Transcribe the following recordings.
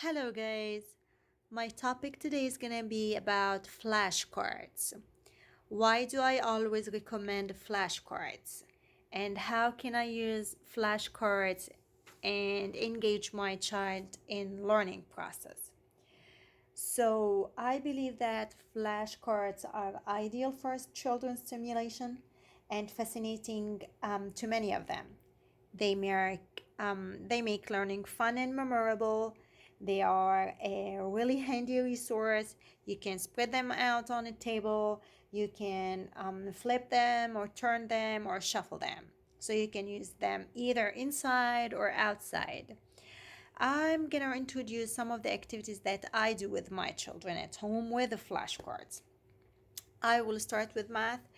Hello guys, my topic today is gonna be about flashcards. Why do I always recommend flashcards? And how can I use flashcards and engage my child in learning process? So I believe that flashcards are ideal for children's stimulation and fascinating to many of them. They make learning fun and memorable. They are a really handy resource. You can spread them out on a table. You can flip them or turn them or shuffle them. So you can use them either inside or outside. I'm gonna introduce some of the activities that I do with my children at home with the flashcards. I will start with math.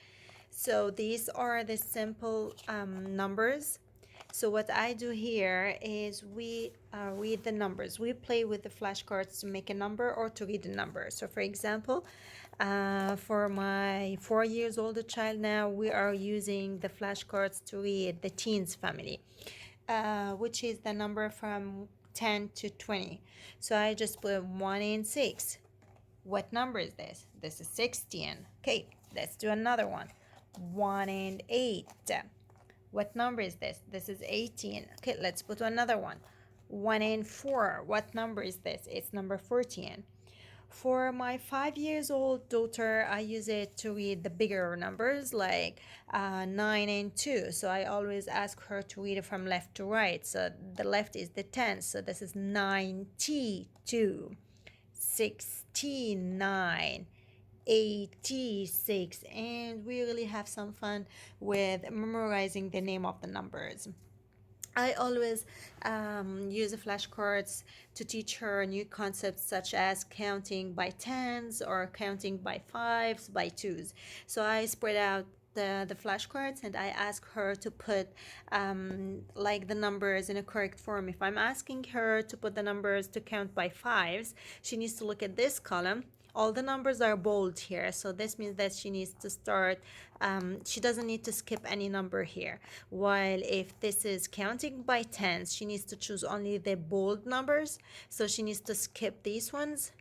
So these are the simple numbers. So what I do here is we read the numbers. We play with the flashcards to make a number or to read a number. So for example, for my 4 years old child now, we are using the flashcards to read the teens family, which is the number from 10 to 20. So I just put 1 and 6. What number is this? This is 16. Okay, let's do another one. 1 and 8. What number is this? This is 18. Okay, let's put another one. 1 and 4. What number is this? It's number 14. For my 5 years old daughter, I use it to read the bigger numbers like 9 and 2. So I always ask her to read it from left to right. So the left is the 10. So this is 92. 69, 86, and we really have some fun with memorizing the name of the numbers. I always use the flashcards to teach her new concepts such as counting by tens or counting by fives, by twos. So I spread out the flashcards and I ask her to put like the numbers in a correct form. If I'm asking her to put the numbers to count by fives, she needs to look at this column. All the numbers are bold here, so this means that she needs to start, she doesn't need to skip any number here. While if this is counting by tens, she needs to choose only the bold numbers, so she needs to skip these ones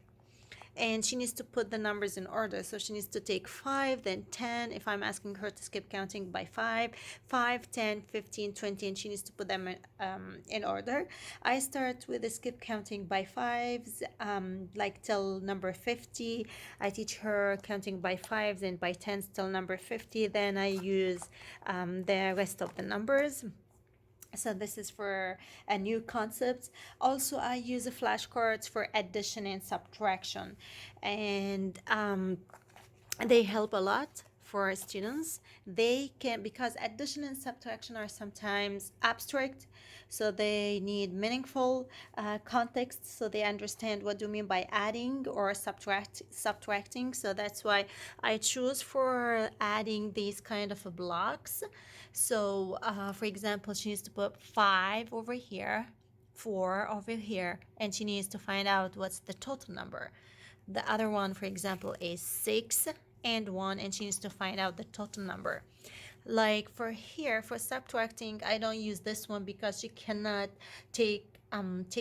and she needs to put the numbers in order. So she needs to take 5, then 10. If I'm asking her to skip counting by 5, 5, 10, 15, 20, and she needs to put them in order. I start with the skip counting by fives, like till number 50. I teach her counting by fives and by tens till number 50. Then I use the rest of the numbers. So this is for a new concept. Also, I use the flashcards for addition and subtraction, and they help a lot for students. They can, because addition and subtraction are sometimes abstract, so they need meaningful context, so they understand what do you mean by adding or subtracting. So that's why I choose for adding these kind of blocks. So for example, she needs to put 5 over here, 4 over here, and she needs to find out what's the total number. The other one, for example, is 6 and 1, and she needs to find out the total number. Like for here, for subtracting, I don't use this one because she cannot take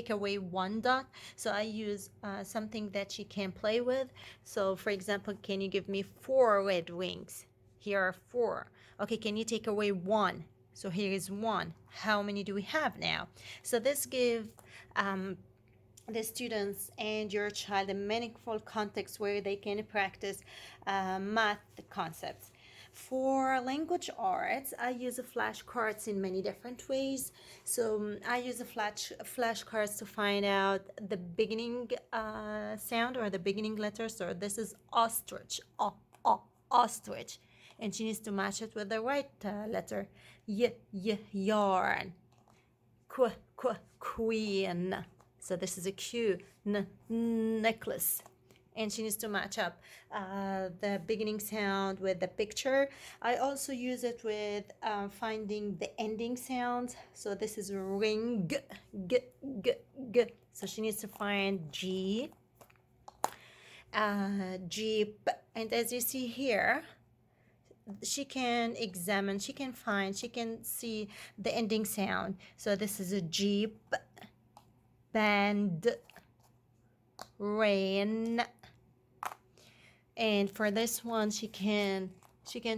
away one dot. So I use something that she can play with. So for example, can you give me 4 red wings? Here are 4. Okay, can you take away 1? So here is 1. How many do we have now? So this gives the students and your child a meaningful context where they can practice math concepts. For language arts, I use the flashcards in many different ways. So I use the flashcards to find out the beginning sound or the beginning letter. So this is ostrich, ostrich, and she needs to match it with the right letter. Yarn, queen. So this is a Q, necklace. And she needs to match up the beginning sound with the picture. I also use it with finding the ending sound. So this is ring, g. So she needs to find G, Jeep. And as you see here, she can examine, she can find, she can see the ending sound. So this is a Jeep, band, rain. And for this one, she can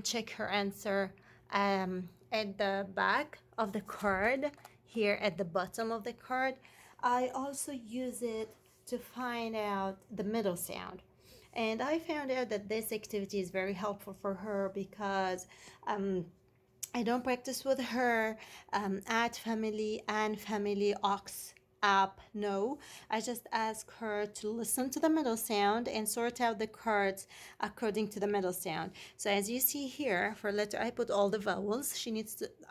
check her answer at the back of the card, here at the bottom of the card. I also use it to find out the middle sound. And I found out that this activity is very helpful for her because I don't practice with her add family and family ox app. No, I just ask her to listen to the middle sound and sort out the cards according to the middle sound. So as you see here, for letter I put all the vowels.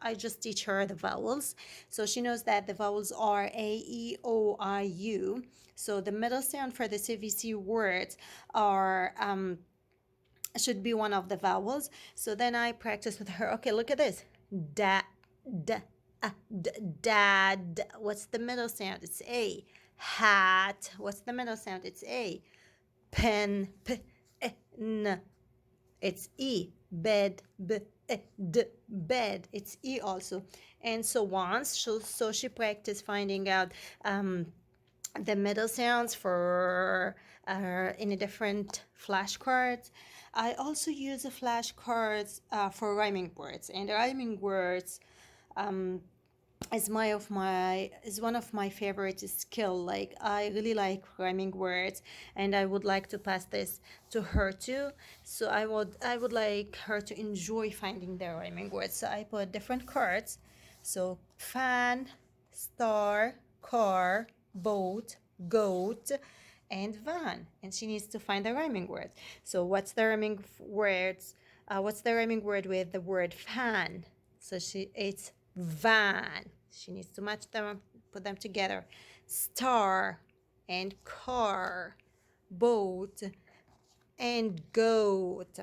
I just teach her the vowels, so she knows that the vowels are A, E, O, I, U. So the middle sound for the CVC words are should be one of the vowels. So then I practice with her. Okay, look at this. Da, da, dad. What's the middle sound? It's A. Hat. What's the middle sound? It's A. Pen. P, n. It's E. Bed. B, d. Bed. It's E also. And so once, so she practiced finding out the middle sounds for in a different flashcards. I also use the flashcards for rhyming words, and rhyming words is one of my favorite skill. Like, I really like rhyming words, and I would like to pass this to her too. So I would like her to enjoy finding the rhyming words. So I put different cards. So fan, star, car, boat, goat, and van. And she needs to find the rhyming words. So what's the rhyming words? What's the rhyming word with the word fan? So it's van. She needs to match them, put them together. Star and car, boat and goat.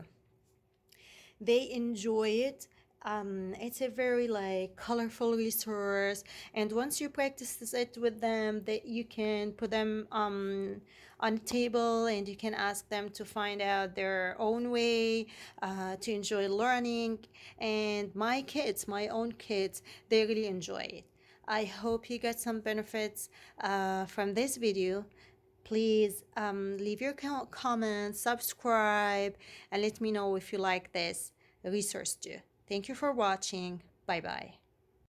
They enjoy it. It's a very like colorful resource, and once you practice it with them, you can put them on a table, and you can ask them to find out their own way to enjoy learning. And my own kids, they really enjoy it. I hope you get some benefits from this video. Please leave your comments, subscribe, and let me know if you like this resource too. Thank you for watching. Bye bye.